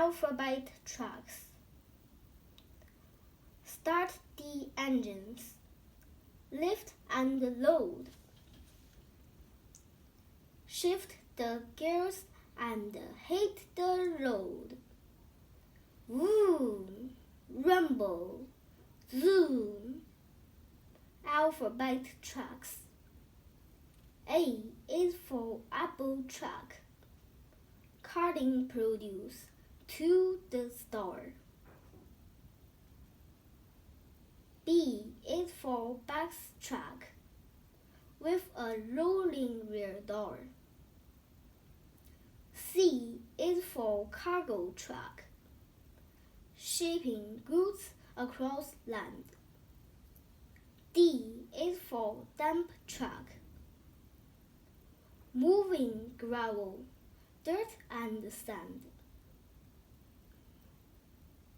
alphabet trucks. Start the engines. Lift and load. Shift the gears and hit the road. Vroom, rumble, zoom. Alphabet trucks. A is for apple truck, carting produce to the store. B is for box truck, with a rolling rear door. C is for cargo truck, shipping goods across land. D is for dump truck, moving gravel, dirt and sand.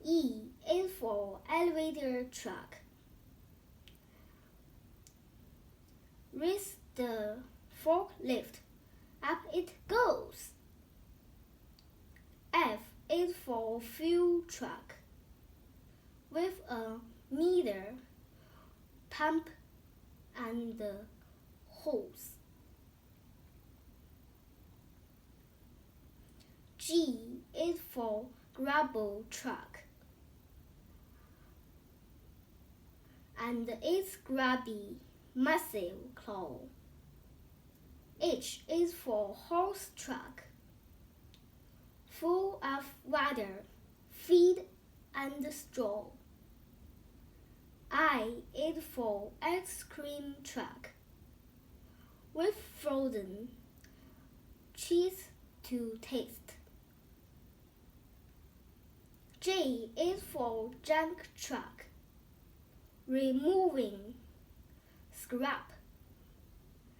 E is for elevator truck. Raise the forklift, up it goes. F is for fuel truck, with a meter, pump, and hose. G is for gravel truck, and its grubby, massive claw. H is for horse truck, full of water, feed, and straw. I is for ice cream truck, with frozen cheese to taste. J is for junk truck, removing scrap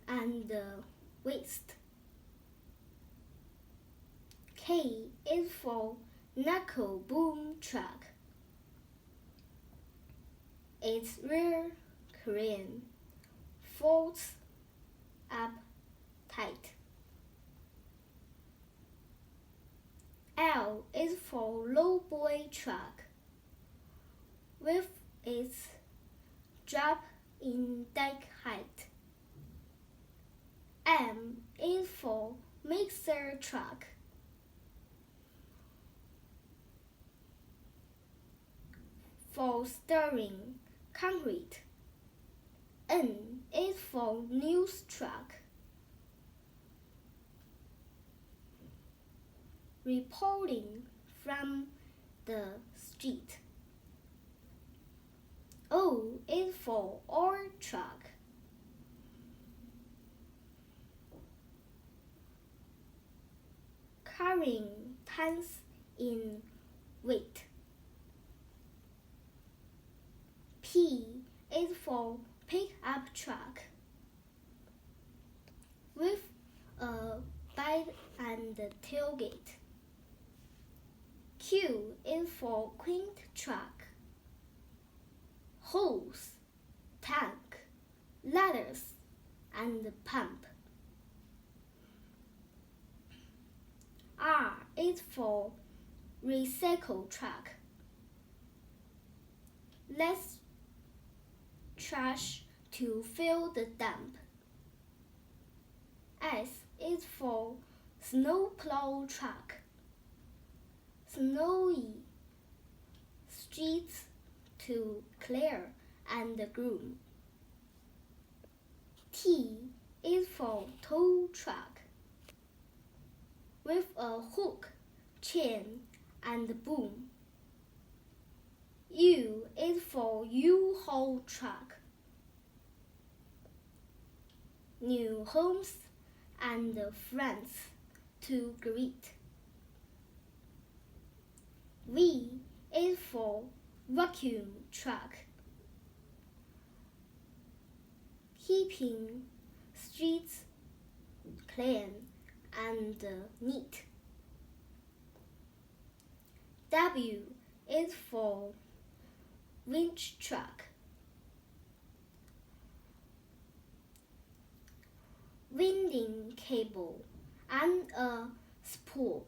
and waste. K is for knuckle boom truck. Its rear crane folds up tight. L is for lowboy truck, with its drop in deck height. M is for mixer truck, for stirring concrete. N is for news truck, reporting from the street. O is for ore truck, carrying tons in weight. P is for pickup truck, with a bed and tailgate. Q is for quint truck, hose, tank, ladders, and pump. R is for recycle truck, less trash to fill the dump. S is for snowplow truck, snowy streets to clear and groom. T is for tow truck, with a hook, chain, and boom. U is for U-Haul truck, new homes and friends to greet. V is for vacuum truck, keeping streets clean and neat. W is for winch truck, winding cable and a spool.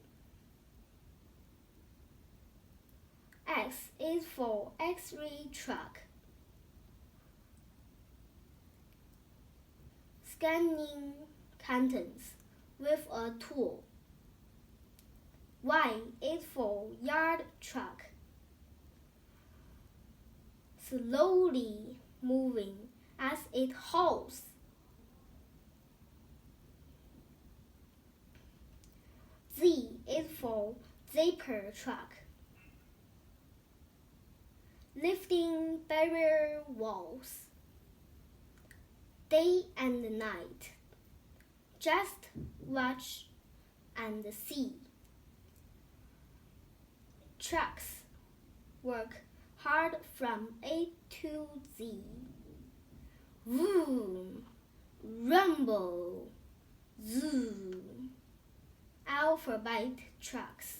X is for X-ray truck. Scanning contents with a tool. Y is for yard truck. Slowly moving as it hauls. Z is for zipper truck. Lifting barrier walls. Day and night. Just watch and see. Trucks work hard from A to Z. Vroom, rumble, zoom. Alphabet trucks.